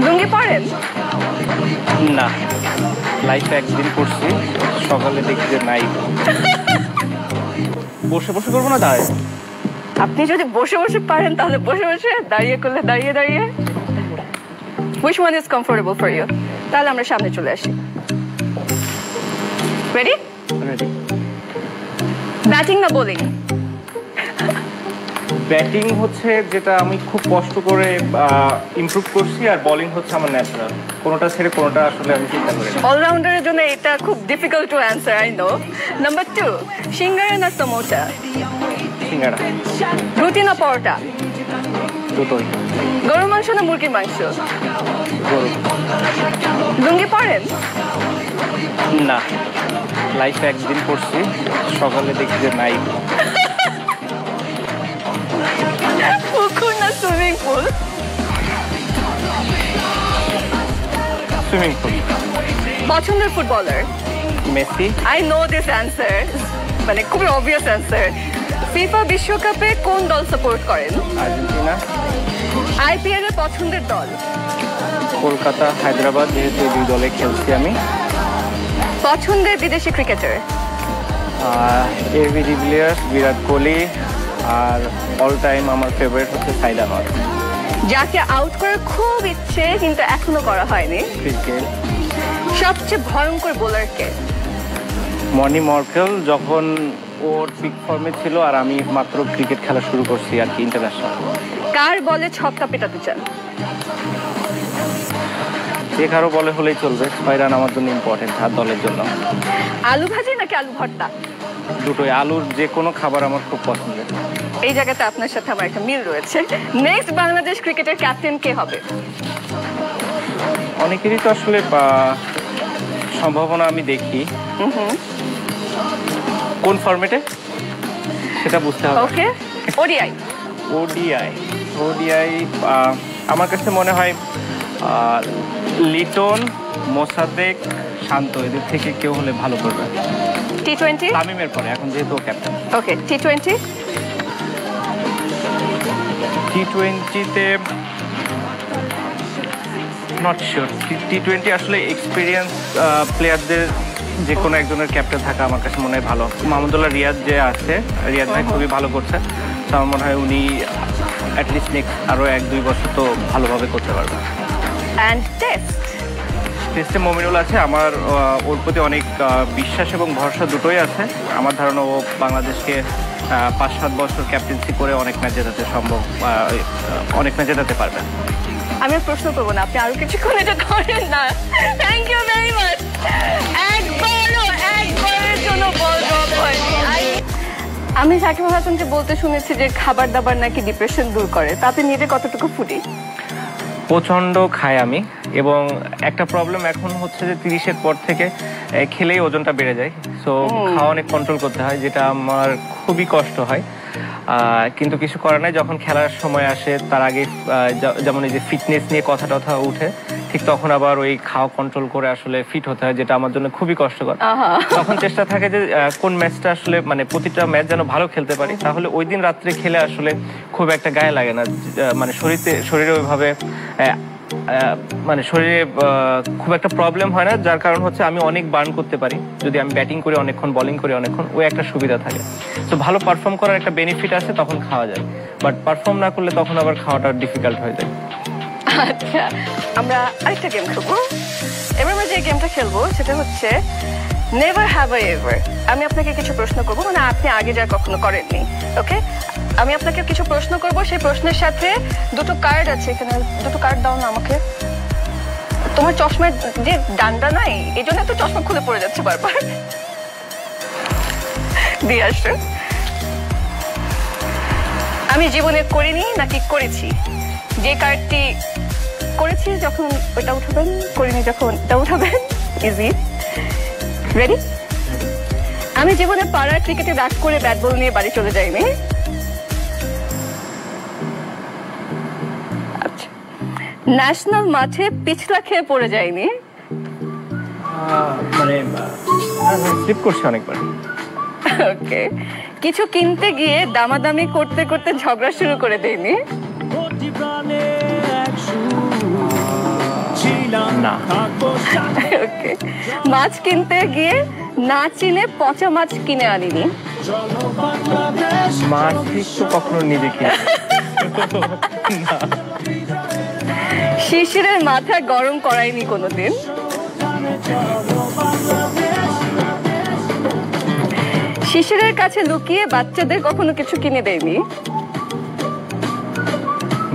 লুঙ্গি পরেন না, লাইফে একদিন করছি, সকালে দেখি যে নাই। বসে বসে করবো না দাঁড়ায়? আপনি যদি বসে বসে পারেন তাহলে বসে বসে, দাঁড়িয়ে করলে দাঁড়িয়ে দাঁড়িয়ে। Which one is comfortable for you? তাহলে আমরা সামনে চলে আসি। Ready? Ready. ব্যাটিং না বোলিং? ব্যাটিং হচ্ছে যেটা আমি খুব কষ্ট করে ইমপ্রুভ করছি, আর বোলিং হচ্ছে আমার ন্যাচারাল। কোনোটা ছেড়ে কোনোটা আসলে আমি চিন্তা করি না। অলরাউন্ডারের জন্য এটা খুব difficult to answer, I know. Number 2, সিঙ্গারা না সমোসা? সিঙ্গারা। রুটি না পরোটা? দুটোই। গরুর মাংস না মুরগির মাংস? গরু। লুঙ্গি পরেন? না, লাইফে একদিন করছি, সকালে দেখি যে নাই। পুকুর না সুইমিং পুল? Swimming pool. পছন্দের footballer? Messi. I know this answer, মানে খুবই অবভিয়াস অ্যান্সার। ফিফা বিশ্বকাপে কোন দল সাপোর্ট করেন? আর্জেন্টিনা। আইপিএল এর পছন্দের দল? কলকাতা, হায়দ্রাবাদ, যেহেতু এই দুই দলে খেলছি আমি। পছন্দের বিদেশি cricketer? AB de Villiers, Virat Kohli, আর অল টাইম আমার ফেভারিট হচ্ছে সাইদ আনোয়ার। যাকে আউট করার খুব ইচ্ছে কিন্তু এখনো করা হয়নি? ক্রিকেট। সবচেয়ে ভয়ঙ্কর বোলারকে? মনি মর্কেল, যখন ওর পিক ফর্মে ছিল আর আমি মাত্র ক্রিকেট খেলা শুরু করছি আর কি, ইন্টারন্যাশনাল। কার বলে ছক্কা পেটাতে চান? যে কারো বলে হলেই চলবে, 6 রান আমার জন্য ইম্পর্টেন্ট আর দলের জন্য। আলু ভাজি নাকি আলু ভর্তা? দুটোই। আলুর যে কোনো খাবার আমার খুব পছন্দের। এই জায়গাতে আপনার সাথে আমার একটা মিল রয়েছে। নেক্সট বাংলাদেশ ক্রিকেটের ক্যাপ্টেন কে হবে? অনেকেরই তো আসলে সম্ভাবনা আমি দেখি, কোন ফরম্যাটে সেটা বুঝতে হবে। ওকে, ওডিআই? ওডিআই আমার কাছে মনে হয় লিটন, মোসাদ্দেক, শান্ত, এদের থেকে কেউ হলে ভালো করবে। টি20? তামিমের পরে, এখন যেহেতু ক্যাপ্টেন। ওকে, টি20? টি20তে নট শিওর। টি20 আসলে এক্সপিরিয়েন্স প্লেয়ারদের যে কোনো একজনের ক্যাপ্টেন থাকা আমার কাছে মনে হয় ভালো। মাহমুদুল্লাহ রিয়াদ যে আছে, রিয়াদ ভাই খুবই ভালো করছে, তো আমার মনে হয় উনি অ্যাটলিস্ট নেক্সট আরও 1-2 বছর তো ভালোভাবে করতে পারবে। অ্যান্ড টেস্টে মমিনুল আছে, আমার ওর প্রতি অনেক বিশ্বাস এবং ভরসা দুটোই আছে। আমার ধারণা ও বাংলাদেশকে 5-7 বছর ক্যাপ্টেন্সি করে অনেক ম্যাচ জেতাতে পারবে। আমি প্রশ্ন করবো না, আপনি আরো কিছুক্ষণ এটা করেন না। Thank you very much. একবারের জন্য বল ড্রপ হয়নি। আমি সাকিব হাসানকে বলতে শুনেছি যে খাবার দাবার নাকি ডিপ্রেশন দূর করে, তাতে নিজে কতটুকু ফুটি? প্রচণ্ড খাই আমি, এবং একটা প্রবলেম এখন হচ্ছে যে 30-এর পর থেকে খেলেই ওজনটা বেড়ে যায়, সো খাওয়া অনেক কন্ট্রোল করতে হয়, যেটা আমার খুবই কষ্ট হয়। কিন্তু কিছু করার নাই, যখন খেলার সময় আসে তার আগে যেমন এই যে ফিটনেস নিয়ে কথা টথা উঠে, ঠিক তখন আবার ওই খাওয়া কন্ট্রোল করে আসলে ফিট হতে হয়, যেটা আমার জন্য খুবই কষ্টকর। তখন চেষ্টা থাকে যে কোন ম্যাচটা আসলে মানে প্রতিটা ম্যাচ যেন ভালো খেলতে পারি, তাহলে ওই দিন রাত্রে খেলে আসলে খুব একটা গায়ে লাগে না, মানে শরীরে ওইভাবে মানে শরীরে খুব একটা প্রবলেম হয় না, যার কারণ হচ্ছে আমি অনেক বার্ন করতে পারি যদি আমি ব্যাটিং করি অনেকক্ষণ, বোলিং করি অনেকক্ষণ, ওই একটা সুবিধা থাকে। তো ভালো পারফর্ম করার একটা বেনিফিট আছে, তখন খাওয়া যায়, বাট পারফর্ম না করলে তখন আবার খাওয়াটা ডিফিকাল্ট হয়ে যায়। আচ্ছা, আমরা আরেকটা গেম খেলবো। এবার আমরা যে গেমটা খেলবো সেটা হচ্ছে নেভার হ্যাভ আই এভার। আমি আপনাকে কিছু প্রশ্ন করবো, মানে আপনি আগে যা কখনো করেননি, ওকে? আমি আপনাকে কিছু প্রশ্ন করবো, সেই প্রশ্নের সাথে দুটো কার্ড আছে, এখানে দুটো কার্ড দাও না আমাকে। তোমার চশমার যে ডান্ডা নাই, এই জন্য তো চশমা খুলে পড়ে যাচ্ছে বারবার। দিয়ে আসো। আমি জীবনে করিনি নাকি করেছি? যে কার্ডটি করেছি যখন ওটা উঠাবেন, করিনি যখন এটা উঠাবেন। ইজি। রেডি? আমি জীবনে পাড়ার ক্রিকেটে রাগ করে ব্যাট বল নিয়ে বাড়ি চলে যাইনি। আচ্ছা, ন্যাশনাল মাঠে পিছলা খেয়ে পড়ে যায়নি। মানে স্লিপ করছি অনেকবার। ওকে। কিছু কিনতে গিয়ে দামাদামি করতে করতে ঝগড়া শুরু করে দেয়নি। না। ওকে, মাছ কিনতে গিয়ে না চিনে পচা মাছ কিনে আনিনি। মাছ ঠিক তো কখনো নিজে কিনে। শিশিরের মাথা গরম করাইনি কোনোদিন। শিশিরের কাছে লুকিয়ে বাচ্চাদের কখনো কিছু কিনে দেয়নি।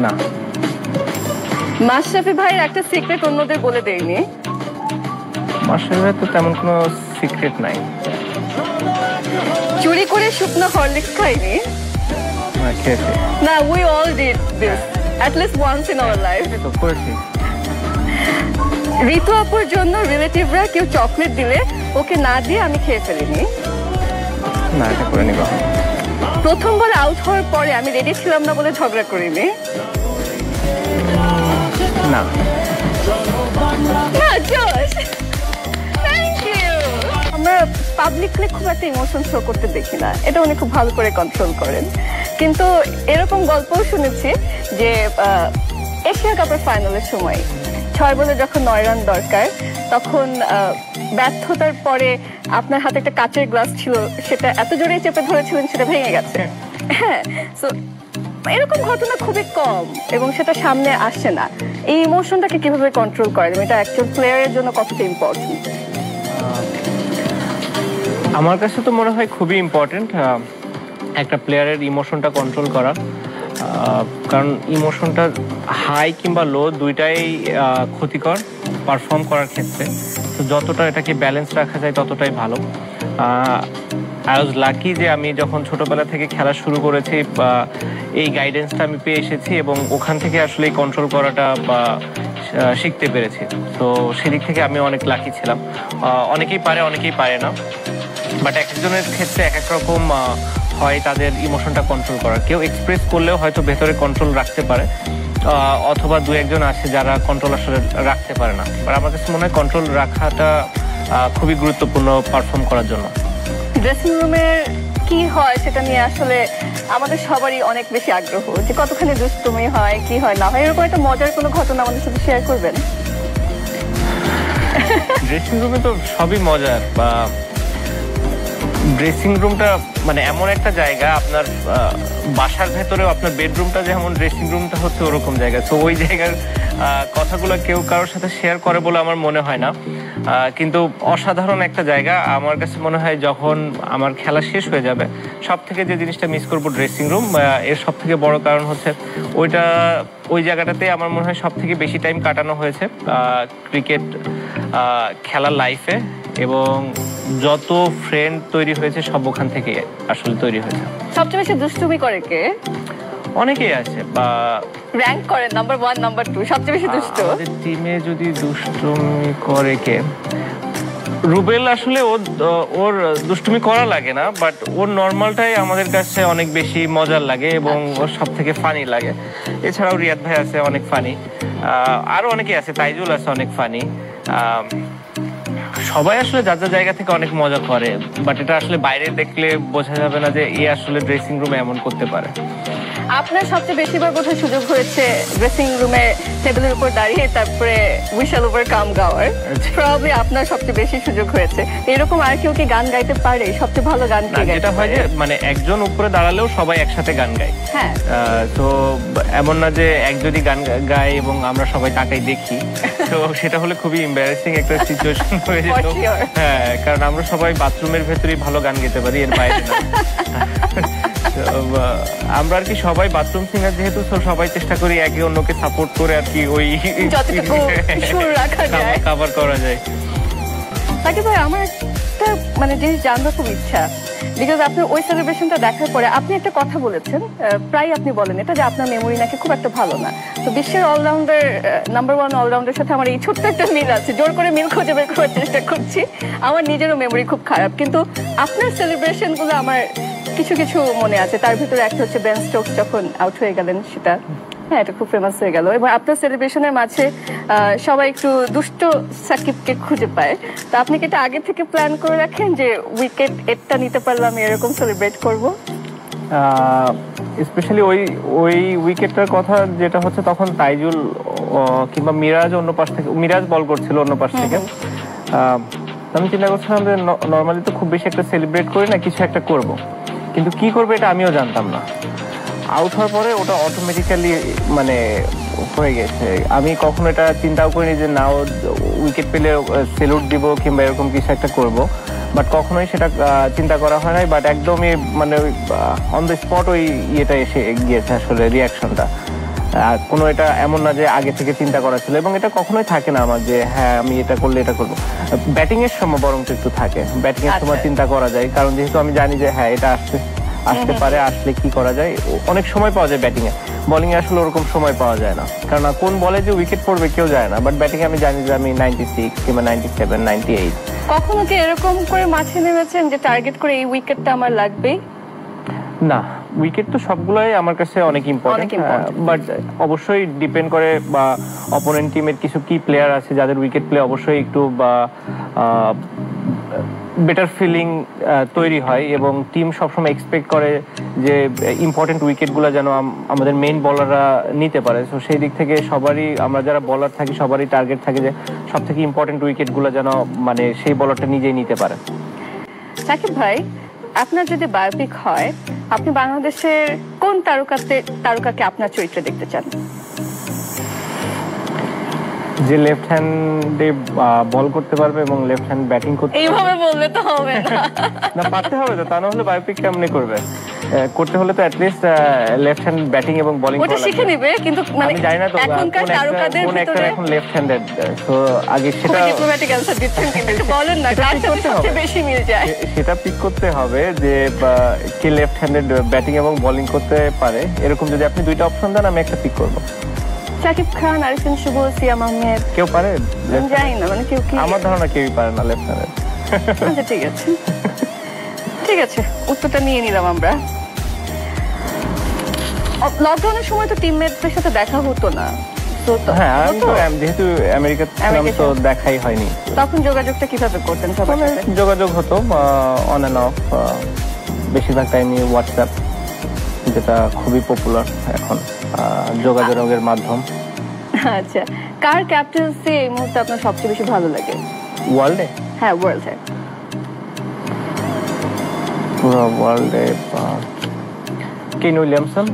না। মাশরাফি ভাইয়ের একটা সিক্রেট অন্যদের বলে দেয়নি। মাশরাফি ভাই তো তেমন কোনো সিক্রেট নাই। চুরি করে শুকনো হরলিক্স খাইনি। খেয়েছি। না, we all did this at least once in our life. তো করেছি। ঋতু আপুর জন্য রিলেটিভরা কেউ চকলেট দিলে ওকে না দিয়ে আমি খেয়ে ফেলিনি। না, এটা করিনি কখনো। প্রথম বল আউট হওয়ার পরে আমি রেডি ছিলাম না বলে ঝগড়া করিনি। না। আমরা পাবলিকলি খুব একটা ইমোশন শো করতে দেখি না, এটা উনি খুব ভালো করে কন্ট্রোল করেন। কিন্তু এরকম গল্পও শুনেছি যে এশিয়া কাপের ফাইনালের সময় 6 বলে যখন 9 রান দরকার, তখন ব্যর্থতার পরে আপনার হাতে একটা কাচের গ্লাস ছিল, সেটা এত জোরে চেপে ধরেছিলেন সেটা ভেঙে গেছে। হ্যাঁ, সো এরকম ঘটনা খুবই কম এবং সেটা সামনে আসে না। এই ইমোশনটাকে কিভাবে কন্ট্রোল করেন, এটা একজন প্লেয়ারের জন্য কতটা ইম্পর্টেন্ট? আমার কাছে তো মনে হয় খুবই ইম্পর্টেন্ট একটা প্লেয়ারের ইমোশনটা কন্ট্রোল করা, কারণ ইমোশনটা হাই কিংবা লো দুইটাই ক্ষতিকর পারফর্ম করার ক্ষেত্রে। তো যতটা এটাকে ব্যালেন্স রাখা যায় ততটাই ভালো। আই ওয়াজ লাকি যে আমি যখন ছোটবেলা থেকে খেলা শুরু করেছি এই গাইডেন্সটা আমি পেয়ে এসেছি এবং ওখান থেকে আসলে কন্ট্রোল করাটা শিখতে পেরেছি। তো সেদিক থেকে আমি অনেক লাকি ছিলাম। অনেকেই পারে, অনেকেই পারে না, বাট এক একজনের ক্ষেত্রে এক এক রকম হয় তাদের ইমোশনটা কন্ট্রোল করার। কেউ এক্সপ্রেস করলেও হয়তো ভেতরে কন্ট্রোল রাখতে পারে, অথবা দু একজন আছে যারা কন্ট্রোল আসলে রাখতে পারে না। আর আমার কাছে মনে হয় কন্ট্রোল রাখাটা খুবই গুরুত্বপূর্ণ পারফর্ম করার জন্য। ড্রেসিং রুমের কি হয় সেটা নিয়ে আসলে আমাদের সবারই অনেক বেশি আগ্রহ, যে কতখানি দুষ্টুমি হয়, কি হয় না হয়। এরকম একটা মজার কোনো ঘটনা আমাদের সাথে শেয়ার করবেন? ড্রেসিং রুমে তো সবই মজার। ড্রেসিং রুমটা মানে এমন একটা জায়গা, আপনার বাসার ভেতরেও আপনার বেডরুমটা যেমন ড্রেসিং রুমটা হচ্ছে ওরকম জায়গা। তো ওই জায়গার কথাগুলো কেউ কারোর সাথে শেয়ার করে বলে আমার মনে হয় না, কিন্তু অসাধারণ একটা জায়গা। আমার কাছে মনে হয় যখন আমার খেলা শেষ হয়ে যাবে সব থেকে যে জিনিসটা মিস করবো ড্রেসিং রুম। এর সব থেকে বড় কারণ হচ্ছে ওই জায়গাটাতে আমার মনে হয় সব থেকে বেশি টাইম কাটানো হয়েছে ক্রিকেট খেলার লাইফে, এবং যত ফ্রেন্ড তৈরি হয়েছে সব ওখান থেকে আসলে তৈরি হয়েছে। সবচেয়ে বেশি দুষ্টুমি করে কে? অনেকেই আছে, বা র‍্যাঙ্ক করেন নাম্বার 1 নাম্বার 2 সবচেয়ে বেশি দুষ্ট আমাদের টিমে যদি দুষ্টুমি করে কে? রুবেল আসলে ওর দুষ্টুমি করা লাগে না, বাট ওর নর্মালটাই আমাদের কাছে অনেক বেশি মজার লাগে এবং ওর সব থেকে ফানি লাগে। এছাড়াও রিয়াদ ভাই আছে অনেক ফানি, আরো অনেকে আছে, তাইজুল আছে অনেক ফানি। সবাই আসলে যার যার জায়গা থেকে অনেক মজা করে, বাট এটা আসলে বাইরে দেখলে বোঝা যাবে না যে এ আসলে ড্রেসিং রুমে এমন করতে পারে। আপনার সবচেয়ে বেশিবার বোধহয় সুযোগ হয়েছে ড্রেসিং রুমে টেবিলের উপর দাঁড়িয়ে তারপরে উই শ্যাল ওভারকাম গাওয়ার। প্রবাবলি আপনার সবচেয়ে বেশি সুযোগ হয়েছে। এরকম আর কেউ কি গান গাইতে পারে? সবচেয়ে ভালো গান কে গাইতে যেটা হয় যে মানে একজন উপরে দাঁড়ালেও সবাই একসাথে গান গায়। হ্যাঁ, তো এমন না যে একজনই গান গায় এবং আমরা সবাই তাকাই দেখি, তো সেটা হলে খুবই এম্বারাসিং একটা সিচুয়েশন হয়ে যেত। হ্যাঁ, কারণ আমরা সবাই বাথরুমের ভেতরেই ভালো গান গেতে পারি, এর বাইরে না। আমরা আর কি সবাই বাথরুম সিঙ্গার যেহেতু, সবাই চেষ্টা করি একে অন্যকে সাপোর্ট করে আর কি ওই যতটুকু সুর রাখা যায় কভার করা যায়। তাকে ভাই আমার একটা মানে জিনিস জানবার খুব ইচ্ছা, বিকজ আপনার ওই সেলিব্রেশনটা দেখার পরে আপনি একটা কথা বলেছেন, প্রায় আপনি বলেন এটা, যে আপনার মেমোরি নাকি খুব একটা ভালো না। তো বিশ্বের অলরাউন্ডার নাম্বার 1 অলরাউন্ডার সাথে আমার এই ছোট্ট একটা মিল আছে, জোর করে মিল খুঁজে বের করার চেষ্টা করছি। আমার নিজেরও মেমোরি খুব খারাপ, কিন্তু আপনার সেলিব্রেশনগুলো আমার কিছু কিছু মনে আছে। তার ভিতরে একটা হচ্ছে বেন স্টোকস যখন আউট হয়ে গেলেন, সেটা হ্যাঁ এটা খুব ফেমাস হয়ে গেল। এবং আপনার সেলিব্রেশনের মাঝে সবাই একটু দুষ্ট সাকিবকে খুঁজে পায়। তো আপনি কি এটা আগে থেকে প্ল্যান করে রাখেন যে উইকেট এটা নিতে পারলাম এরকম সেলিব্রেট করব? স্পেশালি ওই উইকেটটার কথা যেটা হচ্ছে তখন তাইজুল কিংবা মিরাজ অন্য পাশ থেকে, মিরাজ বল করছিল অন্য পাশ থেকে। আমি চিন্তা করছিলাম যে নর্মালি তো খুব বেশি একটা সেলিব্রেট করি না, কিছু একটা করব, কিন্তু কি করবো এটা আমিও জানতাম না। আউট হওয়ার পরে ওটা অটোমেটিক্যালি মানে হয়ে গেছে। আমি কখনো এটা চিন্তাও করিনি যে না উইকেট পেলে সেলুট দিব কিংবা এরকম কিছু একটা করব, বাট কখনোই সেটা চিন্তা করা হয় নাই। বাট একদমই মানে অন দ্য স্পট ওই ইয়েটা এসে গিয়েছে আসলে, রিয়াকশনটা। কোনো এটা এমন না যে আগে থেকে চিন্তা করা ছিল, এবং এটা কখনোই থাকে না আমার যে হ্যাঁ আমি এটা করলে এটা করবো। ব্যাটিং এর সময় বরং একটু থাকে, ব্যাটিং এর সময় চিন্তা করা যায়, কারণ যেহেতু আমি জানি যে হ্যাঁ এটা আসতে পারে, আসলে কি করা যায়। অনেক সময় পাওয়া যায় ব্যাটিং এ, বোলিং এ আসলে ওরকম সময় পাওয়া যায় না, কারণ কোন বলে যে উইকেট পড়বে কেউ যায় না। বাট ব্যাটিং এ আমি জানি যে আমি 96 কিংবা 97, 98। কখনো কি এরকম করে মাঠে নেমেছেন যে টার্গেট করে এই উইকেটটা আমার লাগবেই? না, উইকেট তো সবগুলোই আমার কাছে অনেক ইম্পর্টেন্ট, বাট অবশ্যই ডিপেন্ড করে বা অপোনেন্ট টিমের কিছু কি প্লেয়ার আছে যাদের উইকেট প্লে অবশ্যই একটু বা বেটার ফিলিং তৈরি হয়, এবং টিম সবসময় এক্সপেক্ট করে যে ইম্পর্টেন্ট উইকেটগুলো যেন আমাদের মেইন বলাররা নিতে পারে। সো সেই দিক থেকে সবারই, আমরা যারা বলার থাকি সবারই টার্গেট থাকে যে সব থেকে ইম্পর্টেন্ট উইকেটগুলো যেন মানে সেই বলারটা নিজেই নিতে পারে। সাকিব ভাই, আপনার যদি বায়োপিক হয়, আপনি বাংলাদেশের কোন তারকাকে আপনার চরিত্রে দেখতে চান? যে লেফট হ্যান্ডে বল করতে পারবে এবং লেফট হ্যান্ড ব্যাটিং করতে। এইভাবে বললে তো হবে না। না, পারতে হবে তো, তা না হলে বায়োপিক কেমনে করবে? করতে হলে তো অ্যাটলিস্ট লেফট হ্যান্ড ব্যাটিং এবং বোলিং ওটা শিখে নেবে, কিন্তু মানে আমি জানি না তো এখনকার তারকাদের ভিতরে এখন লেফট হ্যান্ডেড, সো আগে সেটা ডিপ্লোম্যাটিক অ্যানসার দিচ্ছেন, কিন্তু বলেন না কার সাথে সবচেয়ে বেশি মিল যায়। সেটা পিক করতে হবে যে কে লেফট হ্যান্ডেড ব্যাটিং এবং বোলিং করতে পারে। এরকম যদি আপনি দুইটা অপশন দেন আমি একটা পিক করব। সাকিব খান, আরিফিন শুভ, সিয়াম আহমেদ, কেউ পারে? জানি না, মানে কেউ কি? আমার ধারণা কেউই পারে না লেফট হ্যান্ডেড। আচ্ছা ঠিক আছে, ঠিক আছে, উত্তরটা নিয়ে নিলাম আমরা। লকডাউনের সময় তো টিমমেটদের সাথে দেখা হতো না, হ্যাঁ আমি তো যেহেতু আমেরিকাতে ছিলাম তো দেখাই হয়নি। তখন যোগাযোগটা কিভাবে করতেন সবার সাথে? যোগাযোগ হতো অন এন্ড অফ, বেশিরভাগ টাইমই হোয়াটসঅ্যাপ, যেটা খুবই পপুলার এখন যোগাযোগের মাধ্যম। আচ্ছা, কার ক্যাপ্টেন্সি এই মুহূর্তে আপনার সবচেয়ে বেশি ভালো লাগে ওয়ার্ল্ডে? হ্যাঁ, ওয়ার্ল্ডে, পুরো ওয়ার্ল্ডে কেন উইলিয়ামসন।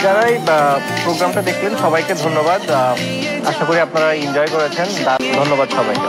যারা এই প্রোগ্রামটা দেখলেন সবাইকে ধন্যবাদ। আশা করি আপনারা এনজয় করেছেন। ধন্যবাদ সবাইকে।